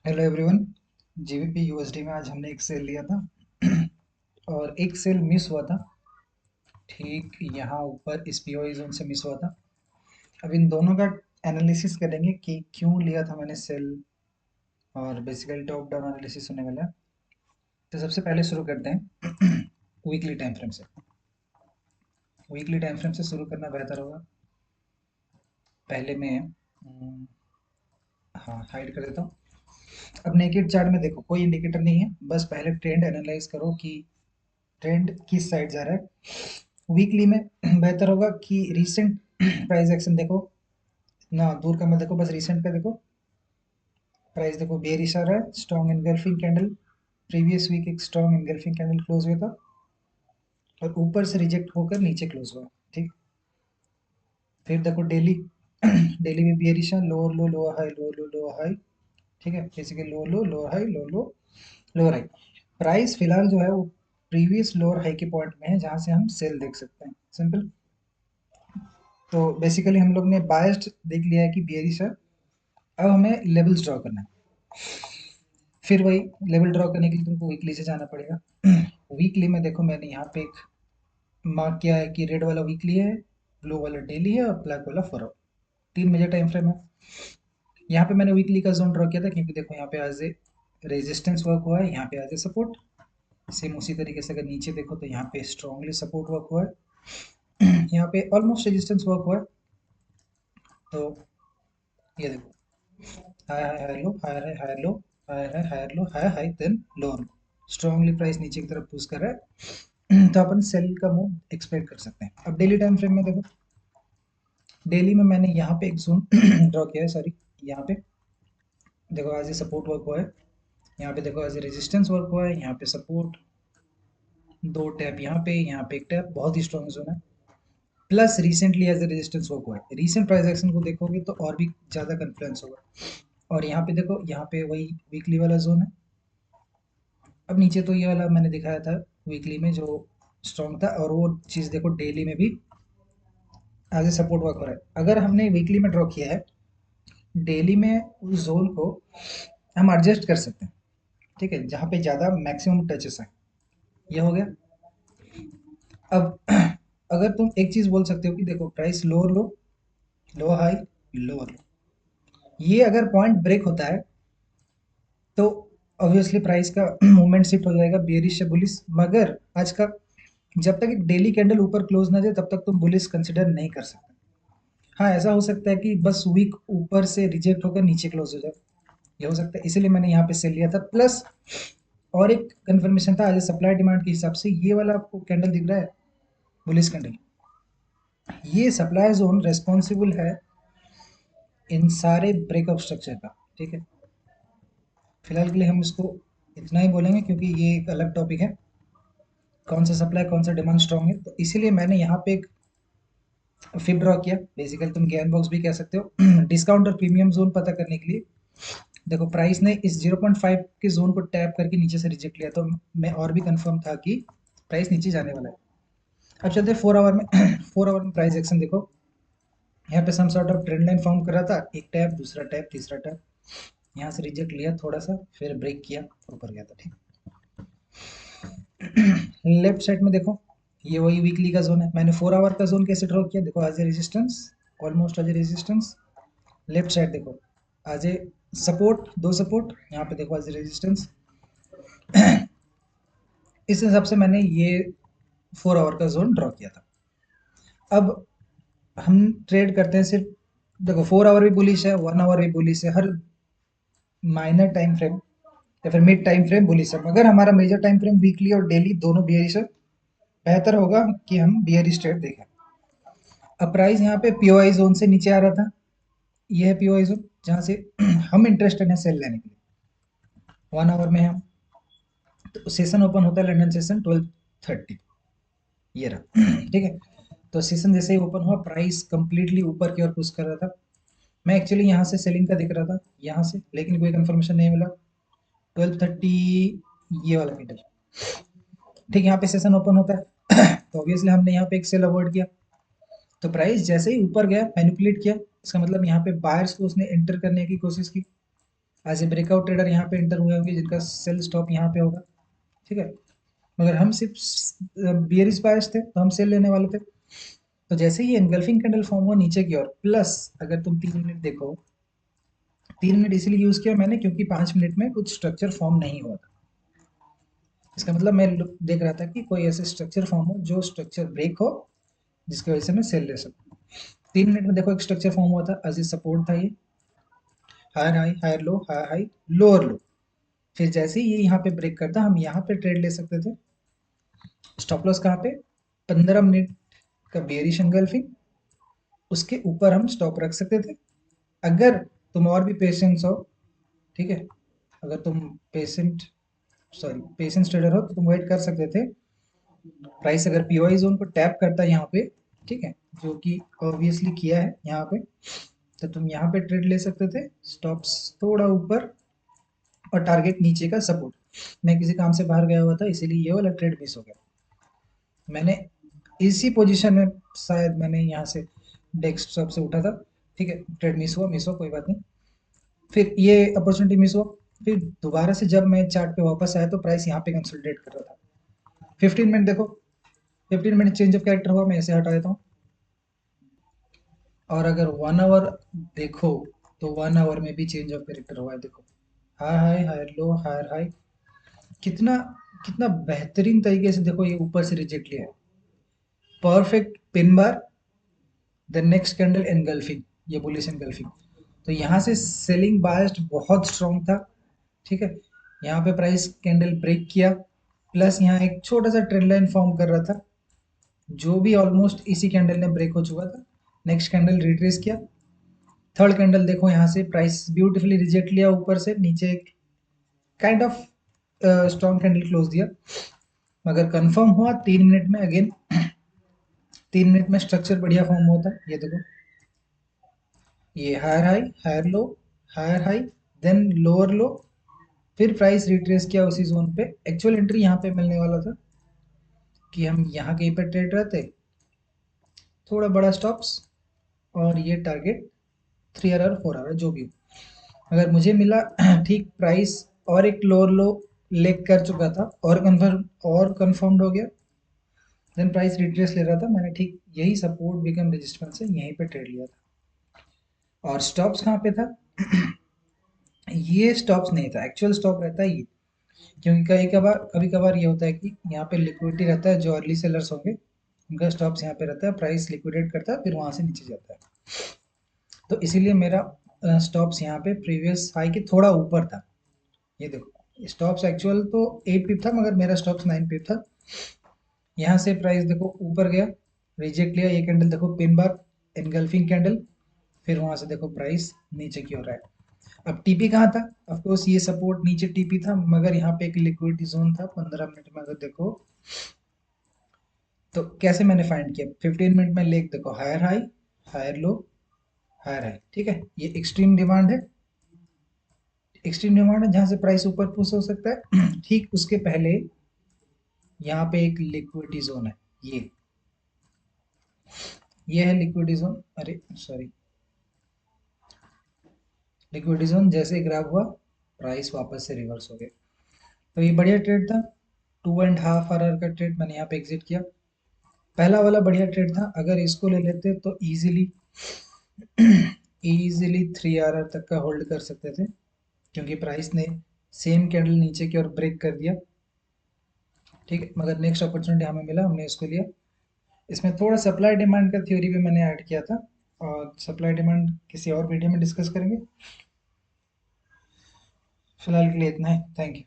Hello everyone. GBP USD में आज हमने एक सेल लिया था और एक सेल मिस हुआ था। ठीक यहाँ ऊपर इस पीओई जोन से मिस हुआ था। अब इन दोनों का एनालिसिस करेंगे कि क्यों लिया था मैंने सेल, और बेसिकली टॉप डाउन एनालिसिस होने वाला है। तो सबसे पहले शुरू करते हैं वीकली टाइम फ्रेम से। वीकली टाइम फ्रेम से शुरू करना बेहतर होगा। पहले मैं हाँ हाइड कर देता हूँ। अब नेकेड चार्ट में देखो कोई इंडिकेटर नहीं है, बस पहले ट्रेंड एनालाइज करो कि ट्रेंड किस साइड जा रहा है। वीकली में बेहतर होगा कि रीसेंट प्राइस एक्शन देखो ना, दूर का मत देखो, बस रीसेंट का देखो। प्राइस देखो बेयरिश आ रहा है, strong engulfing candle. Previous week एक स्ट्रॉन्ग एनगल्फिंग कैंडल क्लोज हुआ था और ऊपर से रिजेक्ट होकर नीचे क्लोज हुआ। ठीक, फिर देखो डेली डेली में बेयरिश है, लोअर लो लोअर हाई, लोअर लो लोअर हाई। ठीक है, बेसिकली लोअर लो लोअर हाई, लोअर लो लोअर हाई। प्राइस फिलहाल जो है वो प्रीवियस लोअर हाई के पॉइंट में है जहां से हम सेल देख सकते हैं। सिंपल। तो बेसिकली हम लोग ने बायस्ड देख लिया है कि बियरिश है। अब हमें लेवल्स ड्रॉ करना है। फिर वही लेवल ड्रॉ करने के लिए तुमको वीकली से जाना पड़ेगा। वीकली में देखो मैंने यहाँ पे एक मार्क किया है कि रेड वाला वीकली है, ब्लू वाला डेली है और ब्लैक वाला फॉरवर्ड। तीन मेजर टाइम फ्रेम है। यहाँ पे मैंने वीकली का जोन ड्रॉ किया था क्योंकि देखो यहाँ पे एज ए रेजिस्टेंस वर्क हुआ है, यहाँ पे एज ए सपोर्ट। सेम उसी तरीके से अगर नीचे देखो तो यहाँ पे स्ट्रांगली सपोर्ट वर्क हुआ है, यहाँ पे ऑलमोस्ट रेजिस्टेंस वर्क हुआ है। तो ये देखो high high high low high high high low high high high low high high then lower low. Strongly price नीचे की तरफ पुश कर रहा है तो अपन सेल का मूव एक्सपेक्ट कर सकते हैं। अब डेली टाइम फ्रेम में देखो, डेली में मैंने यहाँ पे एक जोन ड्रॉ किया है, सॉरी यहाँ पे देखो एज ए सपोर्ट वर्क हुआ है, यहाँ पे देखो एज ए रेजिस्टेंस वर्क हुआ है, यहाँ पे सपोर्ट, दो टैप यहाँ पे एक टैप, बहुत ही स्ट्रॉन्ग जोन है। Plus recently as a resistance work हुआ है। रिसेंट प्राइस एक्शन को देखोगे तो और भी ज़्यादा कन्फ्लुएंस होगा। और यहाँ पे देखो यहाँ पे वही वीकली वाला जोन है। अब नीचे तो ये वाला मैंने दिखाया था वीकली में जो स्ट्रॉन्ग था, और वो चीज़ देखो डेली में भी एज ए सपोर्ट वर्क हो रहा है। अगर हमने वीकली में ड्रॉ किया है, डेली में उस जोन को हम एडजस्ट कर सकते हैं। ठीक है, जहाँ पे ज़्यादा मैक्सिमम टचेस हैं। ये हो गया। अब अगर तुम एक चीज़ बोल सकते हो कि देखो प्राइस लोअर लो लो हाई लोअर लो, ये अगर पॉइंट ब्रेक होता है तो ऑब्वियसली प्राइस का मूवमेंट शिफ्ट हो जाएगा बेयरिश से बुलिश। मगर आज का जब तक एक डेली कैंडल ऊपर क्लोज ना जाए तब तक तुम बुलिश कंसिडर नहीं कर सकते। हाँ, ऐसा हो सकता है कि बस वीक ऊपर से रिजेक्ट होकर नीचे क्लोज हो जाए, ये हो सकता है। इसीलिए मैंने यहाँ पे सेल लिया था। प्लस और एक कंफर्मेशन था आज सप्लाई डिमांड के हिसाब से, ये वाला आपको कैंडल दिख रहा है बुलिश कैंडल, ये सप्लाई जोन रेस्पॉन्सिबल है इन सारे ब्रेकअप स्ट्रक्चर का। ठीक है, फिलहाल के लिए हम इसको इतना ही बोलेंगे क्योंकि ये एक अलग टॉपिक है, कौन सा सप्लाई कौन सा डिमांड स्ट्रॉन्ग है। तो इसीलिए मैंने यहाँ पे एक फिब ड्रॉ किया, बेसिकली तुम गैन बॉक्स भी कह सकते हो डिस्काउंट और प्रीमियम जोन पता करने के लिए। देखो प्राइस ने इस 0.5 के जोन को टैप करके नीचे से रिजेक्ट लिया, तो मैं और भी कंफर्म था कि प्राइस नीचे जाने वाला है। अब चलते हैं 4 आवर में 4 आवर में प्राइस एक्शन देखो, यहाँ पे some sort of trend line form कर रहा था, एक टैप दूसरा टैप तीसरा टैप, यहाँ से रिजेक्ट लिया थोड़ा सा, फिर ब्रेक किया, ऊपर गया था। ठीक, लेफ्ट साइड में देखो ये वही वीकली का जोन है। मैंने 4 आवर का जोन कैसे ड्रॉ किया, देखो as a resistance, almost as a resistance. Left side देखो एज ए सपोर्ट, दो सपोर्ट, यहाँ पे देखो एज ए रेजिस्टेंस। इस हिसाब से मैंने ये 4 आवर का जोन ड्रॉ किया था। अब हम ट्रेड करते हैं सिर्फ, देखो 4 आवर भी बुलिश है, 1 आवर भी बुलिश है, हर माइनर टाइम फ्रेम या फिर मिड टाइम फ्रेम बुलिश है। मगर हमारा मेजर टाइम फ्रेम वीकली और डेली दोनों बियरिश है। बेहतर होगा कि हम बियरिश ट्रेड देखें। अब प्राइस यहाँ पे पीओआई जोन से नीचे आ रहा था, ये है पीओआई जोन जहाँ से हम इंटरेस्टेड हैं सेल लेने के लिए। 1 आवर में हम, तो सेशन ओपन होता है लंदन सेशन 12:30, ये रहा ठीक है। तो सेशन जैसे ही ओपन हुआ प्राइस कंप्लीटली ऊपर की ओर पुश कर रहा था। मैं एक्चुअली यहाँ से सेलिंग का दिख रहा था यहाँ से, लेकिन कोई कंफर्मेशन नहीं मिला। 12:30 ये वाला कैंडल, ठीक, यहाँ पे सेशन ओपन होता है तो ऑब्वियसली हमने यहाँ पे एक सेल अवॉइड किया। तो प्राइस जैसे ही ऊपर गया मैनिपुलेट किया, इसका मतलब यहाँ पे बायर्स को उसने एंटर करने की कोशिश की। एज ए ब्रेकआउट ट्रेडर यहाँ पे एंटर हुए होंगे जिनका सेल स्टॉप यहाँ पे होगा, ठीक है। मगर हम सिर्फ बियरिश बायस थे तो हम सेल लेने वाले थे। तो जैसे ही एनगल्फिंग कैंडल फॉर्म हुआ नीचे की ओर, प्लस अगर तुम 3 मिनट देखो, 3 मिनट इसलिए यूज किया मैंने क्योंकि 5 मिनट में कुछ स्ट्रक्चर फॉर्म नहीं हुआ था। इसका मतलब मैं देख रहा था कि कोई ऐसे स्ट्रक्चर फॉर्म हो जो स्ट्रक्चर ब्रेक हो, जिसकी वजह से मैं सेल ले सकूं। 3 मिनट में देखो एक स्ट्रक्चर फॉर्म हुआ था, एज ए सपोर्ट था ये, higher high higher low higher high lower low. फिर जैसे ही ये यहाँ पे ब्रेक करता हम यहाँ पे ट्रेड ले सकते थे। स्टॉप लॉस कहाँ पे, 15 मिनट का बेयरिश एंगल्फिंग, उसके ऊपर हम स्टॉप रख सकते थे। अगर तुम और भी पेशेंस हो, ठीक है, अगर तुम पेशेंस ट्रेडर हो तो तुम वेट कर सकते थे। प्राइस अगर पीओआई जोन को टैप करता है यहाँ पे, ठीक है, जो कि ऑब्वियसली किया है यहाँ पे, तो तुम यहाँ पे ट्रेड ले सकते थे, स्टॉप्स थोड़ा ऊपर और टारगेट नीचे का सपोर्ट। मैं किसी काम से बाहर गया हुआ था इसीलिए ये वाला ट्रेड मिस हो गया। मैंने इसी पोजीशन में शायद मैंने यहाँ से डेस्कटॉप से उठा था, ठीक है, ट्रेड मिस हुआ कोई बात नहीं। फिर ये अपॉर्चुनिटी मिस हुआ। फिर दोबारा से जब मैं चार्ट पे वापस आया तो प्राइस यहाँ पे कंसोलिडेट कर रहा था। 15 मिनट देखो, 15 मिनट चेंज ऑफ कैरेक्टर हुआ, मैं ऐसे हटा देता हूँ। और अगर 1 आवर देखो तो 1 आवर में भी चेंज ऑफ कैरेक्टर हुआ है, देखो, high high higher low higher high, कितना कितना बेहतरीन तरीके से देखो ये ऊपर से रिजेक्ट लिया है, perfect pin bar, the next candle engulfing, ये बुलिश एनगल्फिंग। तो यहाँ से सेलिंग बायस्ड बहुत स्ट्रॉन्ग था, ठीक है। यहाँ पे प्राइस कैंडल ब्रेक किया, प्लस यहाँ एक छोटा सा ट्रेंड लाइन फॉर्म कर रहा था, जो भी ऑलमोस्ट इसी कैंडल ने ब्रेक हो चुका था। नेक्स्ट कैंडल रिट्रेस किया, थर्ड कैंडल देखो यहाँ से प्राइस ब्यूटीफुली रिजेक्ट लिया, ऊपर से नीचे एक kind of strong candle close दिया। मगर कंफर्म हुआ 3 मिनट में, अगेन 3 मिनट में स्ट्रक्चर बढ़िया फॉर्म होता है, ये देखो, ये higher high higher low higher high, then lower low, फिर प्राइस रिट्रेस किया उसी जोन पे। एक्चुअल एंट्री यहाँ पे मिलने वाला था कि हम यहाँ कहीं पे ट्रेड रहते, थोड़ा बड़ा स्टॉप्स, और ये टारगेट 3 आवर 4 आवर जो भी हो। अगर मुझे मिला ठीक प्राइस और एक लोअर लो लेग कर चुका था और कंफर्म्ड हो गया, देन प्राइस रिट्रेस ले रहा था, मैंने ठीक यही सपोर्ट बिकम रेजिस्टेंस से यहीं पे ट्रेड लिया था। और स्टॉप्स कहाँ पे था ये स्टॉप्स नहीं था, एक्चुअल स्टॉप रहता है ये। क्योंकि कभी कभार ये होता है कि यहाँ पे लिक्विडिटी रहता है, जो अर्ली सेलर्स होंगे उनका स्टॉप्स यहाँ पे रहता है, प्राइस लिक्विडेट करता है फिर वहां से नीचे जाता है। तो इसीलिए मेरा स्टॉप्स यहाँ पे प्रीवियस हाई के थोड़ा ऊपर था। ये देखो स्टॉप्स एक्चुअल तो 8 पिप था, मगर मेरा स्टॉप्स 9 पिप था। यहाँ से प्राइस देखो ऊपर गया, रिजेक्ट लिया, ये कैंडल देखो पिन बार एनगल्फिंग कैंडल, फिर वहां से देखो प्राइस नीचे की ओर है। अब टीपी कहाँ था, ऑफ कोर्स ये सपोर्ट नीचे टीपी था, मगर यहाँ पे एक लिक्विडिटी जोन था 15 मिनट में, अगर देखो तो कैसे मैंने फाइंड किया। 15 मिनट में लेग देखो, higher high higher low higher high, ठीक है, ये एक्सट्रीम डिमांड है, एक्सट्रीम डिमांड है जहां से प्राइस ऊपर पुश हो सकता है। ठीक उसके पहले यहाँ पे एक लिक्विडिटी जोन है, ये है लिक्विडिटी जोन, अरे सॉरी, लिक्विडिटी जोन जैसे ग्राफ हुआ प्राइस वापस से रिवर्स हो गया। तो ये बढ़िया ट्रेड था, 2.5 आवर का ट्रेड मैंने यहाँ पे एग्जिट किया। पहला वाला बढ़िया ट्रेड था, अगर इसको ले लेते तो इजीली इजीली 3 आवर तक का होल्ड कर सकते थे, क्योंकि प्राइस ने सेम कैंडल नीचे की ओर ब्रेक कर दिया, ठीक है। मगर नेक्स्ट अपॉर्चुनिटी हमें मिला, हमने इसको लिया। इसमें थोड़ा सप्लाई डिमांड का थ्योरी भी मैंने ऐड किया था, और सप्लाई डिमांड किसी और वीडियो में डिस्कस करेंगे। फिलहाल के लिए इतना है, थैंक यू।